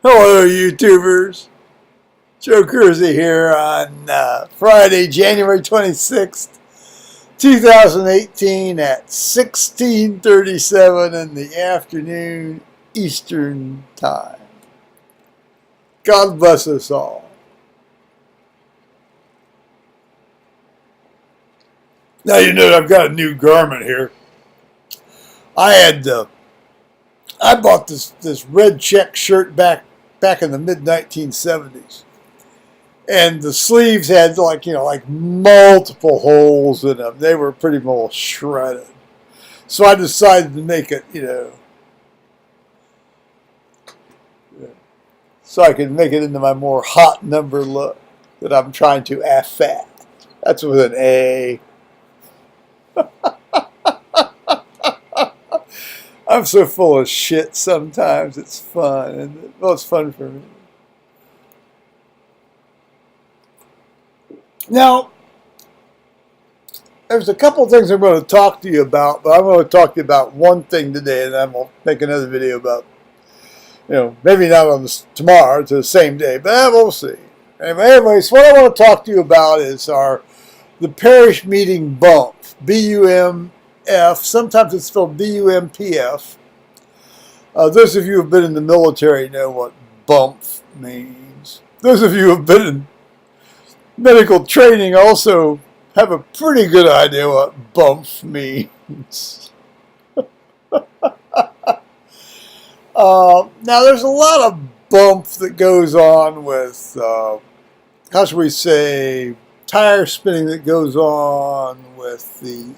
Hello, YouTubers. Joe Kersey here on Friday, January 26th, 2018 at 16:37 in the afternoon Eastern Time. God bless us all. Now you know I've got a new garment here. I bought this red check shirt back in the mid-1970s. And the sleeves had like multiple holes in them. They were pretty well shredded. So I decided to make it, so I could make it into my more hot number look that I'm trying to affect. That's with an A. I'm so full of shit sometimes. It's fun. And well, it's fun for me. Now, there's a couple things I'm going to talk to you about, but I'm going to talk to you about one thing today, and I'm going to make another video about, maybe not on tomorrow, it's the same day, but we'll see. Anyways, what I want to talk to you about is the parish meeting Bumpf, B-U-M-F. Sometimes it's spelled B-U-M-P-F. Those of you who have been in the military know what Bumpf means. Those of you who have been in medical training also have a pretty good idea what Bumpf means. Now, there's a lot of Bumpf that goes on with, how should we say, tire spinning that goes on with the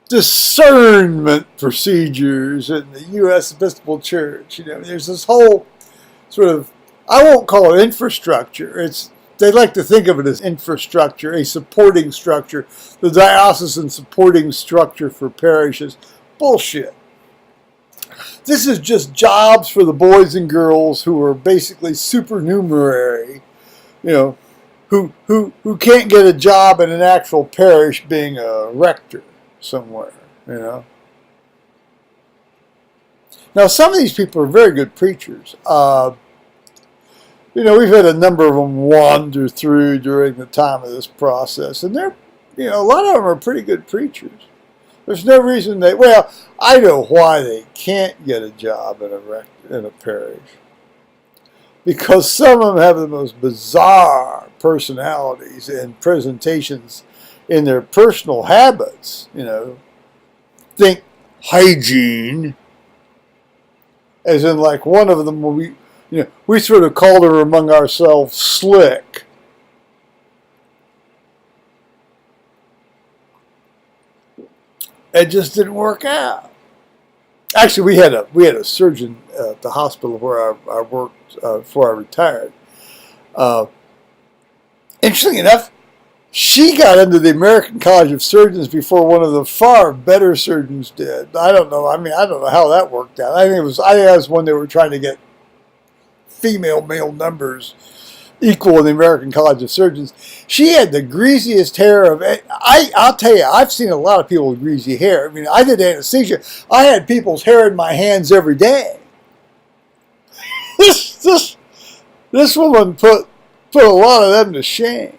discernment procedures in the U.S. Episcopal Church. There's this whole sort of, I won't call it infrastructure. They like to think of it as infrastructure, a supporting structure, the diocesan supporting structure for parishes. Bullshit. This is just jobs for the boys and girls who are basically supernumerary, who can't get a job in an actual parish being a rector somewhere, Now, some of these people are very good preachers. We've had a number of them wander through during the time of this process, and they're, a lot of them are pretty good preachers. There's no reason I know why they can't get a job in a parish. Because some of them have the most bizarre personalities and presentations in their personal habits, Think hygiene, as in like one of them will be, we sort of called her among ourselves slick. It just didn't work out. Actually, we had a surgeon at the hospital where I worked before I retired. Interestingly enough, she got into the American College of Surgeons before one of the far better surgeons did. I don't know. I don't know how that worked out. I think it was when they were trying to get female-male numbers equal in the American College of Surgeons. She had the greasiest hair of I'll tell you, I've seen a lot of people with greasy hair. I did anesthesia. I had people's hair in my hands every day. This woman put a lot of them to shame.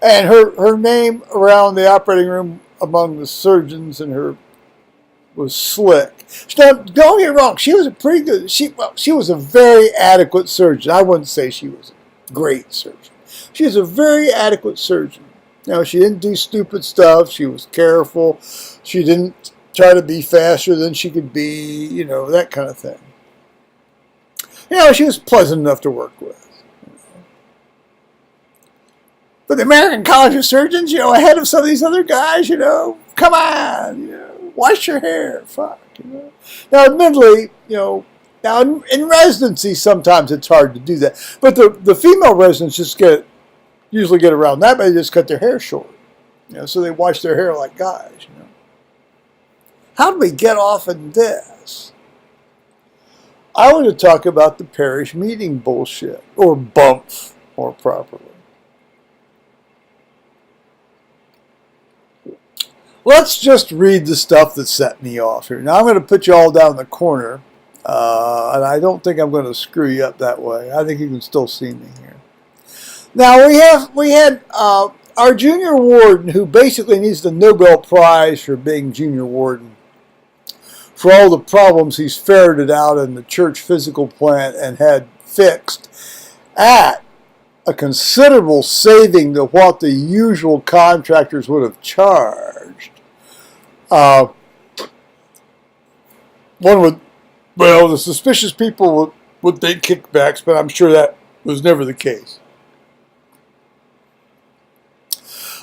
And her name around the operating room among the surgeons was Slick. Now, don't get me wrong, she was a pretty good, she was a very adequate surgeon. I wouldn't say she was a great surgeon. She was a very adequate surgeon. She didn't do stupid stuff. She was careful. She didn't try to be faster than she could be, that kind of thing. She was pleasant enough to work with. But the American College of Surgeons, ahead of some of these other guys, come on, wash your hair, fuck, Now, admittedly, now in residency, sometimes it's hard to do that. But the female residents usually get around that, but they just cut their hair short. So they wash their hair like guys, How do we get off in this? I want to talk about the parish meeting bullshit, or Bumpf, more properly. Let's just read the stuff that set me off here. Now I'm going to put you all down in the corner And I don't think I'm going to screw you up that way. I think you can still see me here. Now we had our junior warden, who basically needs the Nobel Prize for being junior warden, for all the problems he's ferreted out in the church physical plant and had fixed at a considerable saving to what the usual contractors would have charged. One would, well, the suspicious people would think kickbacks, but I'm sure that was never the case.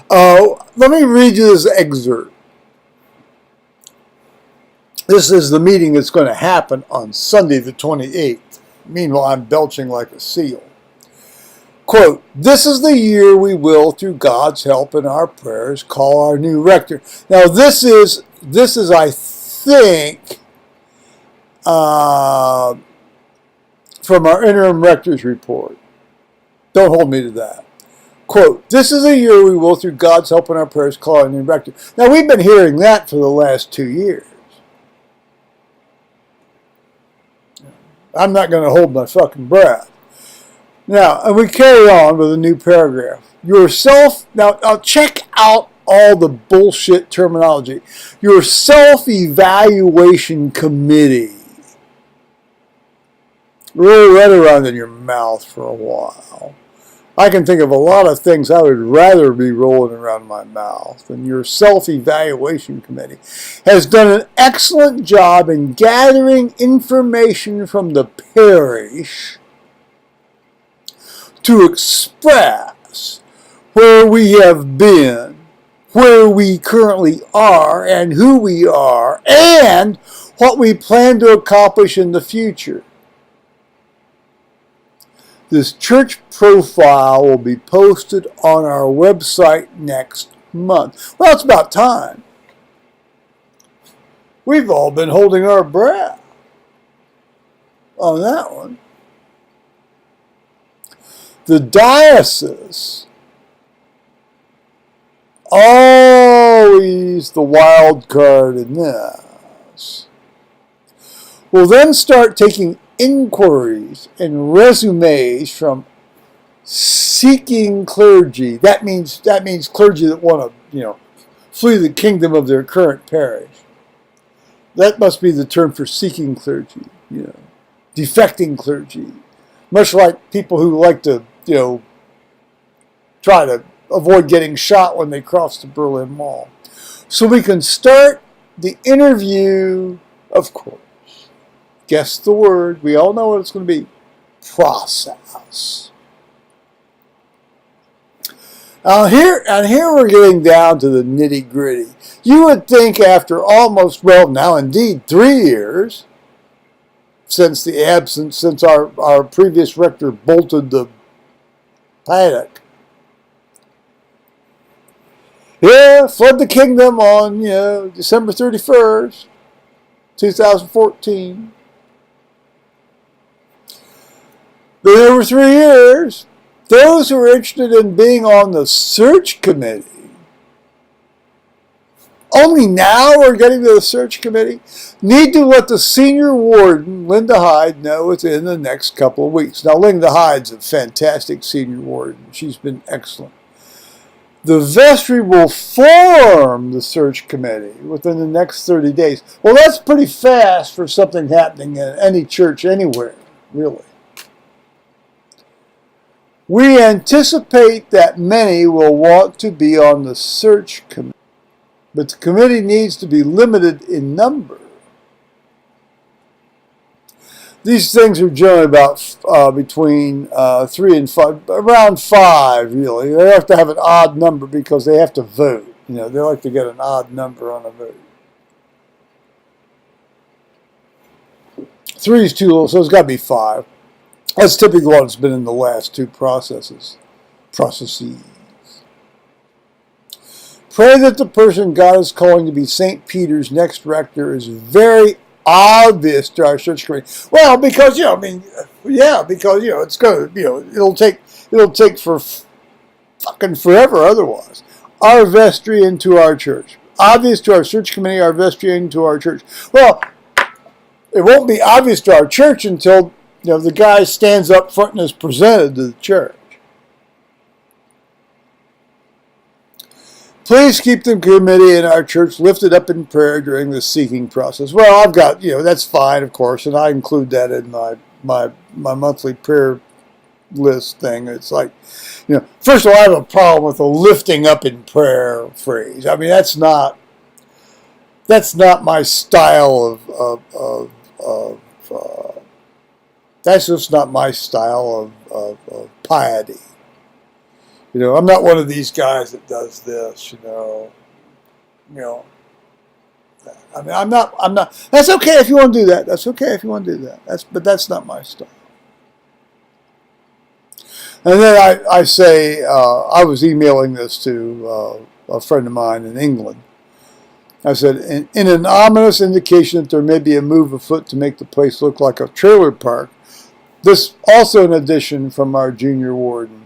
Let me read you this excerpt. This is the meeting that's going to happen on Sunday the 28th. Meanwhile, I'm belching like a seal. Quote, "This is the year we will, through God's help and our prayers, call our new rector." Now, this is I think, from our interim rector's report. Don't hold me to that. Quote, "This is the year we will, through God's help and our prayers, call our new rector." Now, we've been hearing that for the last 2 years. I'm not going to hold my fucking breath. Now, and we carry on with a new paragraph. Now check out all the bullshit terminology. Your self-evaluation committee. Roll that around in your mouth for a while. I can think of a lot of things I would rather be rolling around my mouth. And your self-evaluation committee has done an excellent job in gathering information from the parish to express where we have been, where we currently are, and who we are, and what we plan to accomplish in the future. This church profile will be posted on our website next month. Well, it's about time. We've all been holding our breath on that one. The diocese, always the wild card in this, will then start taking inquiries and resumes from seeking clergy. That means clergy that want to, flee the kingdom of their current parish. That must be the term for seeking clergy, defecting clergy. Much like people who like to, try to avoid getting shot when they cross the Berlin Wall. So we can start the interview, of course. Guess the word. We all know what it's going to be. Process. Here we're getting down to the nitty-gritty. You would think after almost, now indeed 3 years, since our previous rector bolted the paddock. Fled the kingdom on, December 31st, 2014. Been over 3 years. Those who are interested in being on the search committee, only now we're getting to the search committee, need to let the senior warden, Linda Hyde, know within the next couple of weeks. Now, Linda Hyde's a fantastic senior warden. She's been excellent. The vestry will form the search committee within the next 30 days. Well, that's pretty fast for something happening in any church anywhere, really. We anticipate that many will want to be on the search committee, but the committee needs to be limited in number. These things are generally about between 3 and 5, around 5, really. They have to have an odd number because they have to vote. They like to get an odd number on a vote. 3 is too low, so it's got to be 5. That's typically what it's been in the last 2 processes. Pray that the person God is calling to be St. Peter's next rector is very obvious to our search committee. Well, because it's going to, it'll take for fucking forever otherwise. Our vestry into our church. Obvious to our search committee, our vestry into our church. Well, it won't be obvious to our church until the guy stands up front and is presented to the church. Please keep the committee in our church lifted up in prayer during the seeking process. Well, I've got, that's fine, of course, and I include that in my monthly prayer list thing. It's like, first of all, I have a problem with the lifting up in prayer phrase. I mean, that's not my style that's just not my style of piety. I'm not one of these guys that does this, I mean, I'm not, that's okay if you want to do that. That's okay if you want to do that. But that's not my style. And then I say, I was emailing this to a friend of mine in England. I said, in an ominous indication that there may be a move afoot to make the place look like a trailer park, this also an addition from our junior warden.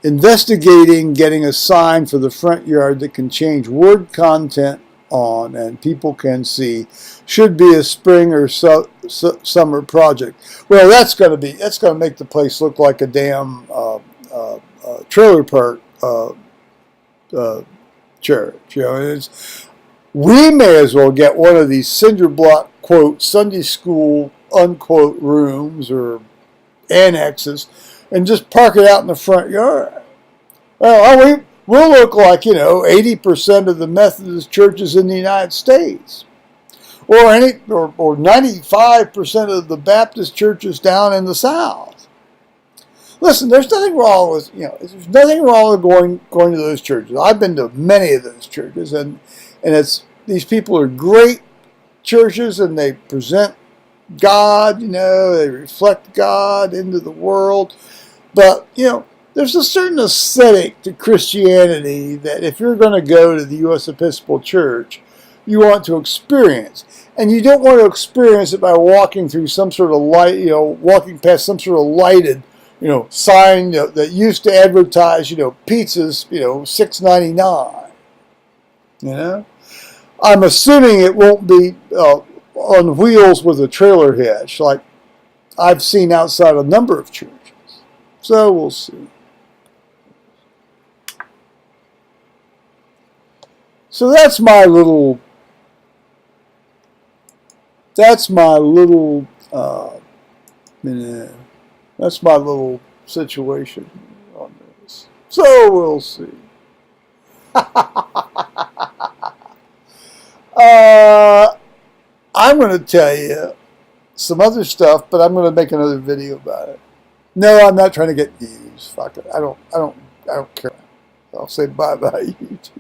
Investigating getting a sign for the front yard that can change word content on and people can see should be a spring or summer project. Well, that's going to make the place look like a damn trailer park church. We may as well get one of these cinder block quote Sunday school unquote rooms or annexes and just park it out in the front yard. Well, we'll look like 80% of the Methodist churches in the United States, or 95% of the Baptist churches down in the South. Listen, there's nothing wrong with there's nothing wrong with going to those churches. I've been to many of those churches, and these people are great churches, and they present God. They reflect God into the world, but there's a certain aesthetic to Christianity that if you're going to go to the U.S. Episcopal Church, you want to experience. And you don't want to experience it by walking through some sort of walking past some sort of lighted, sign that used to advertise, pizzas, $6.99. I'm assuming it won't be on wheels with a trailer hitch like I've seen outside a number of churches. So we'll see. So that's my little situation on this. So we'll see. I'm going to tell you some other stuff, but I'm going to make another video about it. No, I'm not trying to get views. Fuck it. I don't care. I'll say bye-bye, YouTube.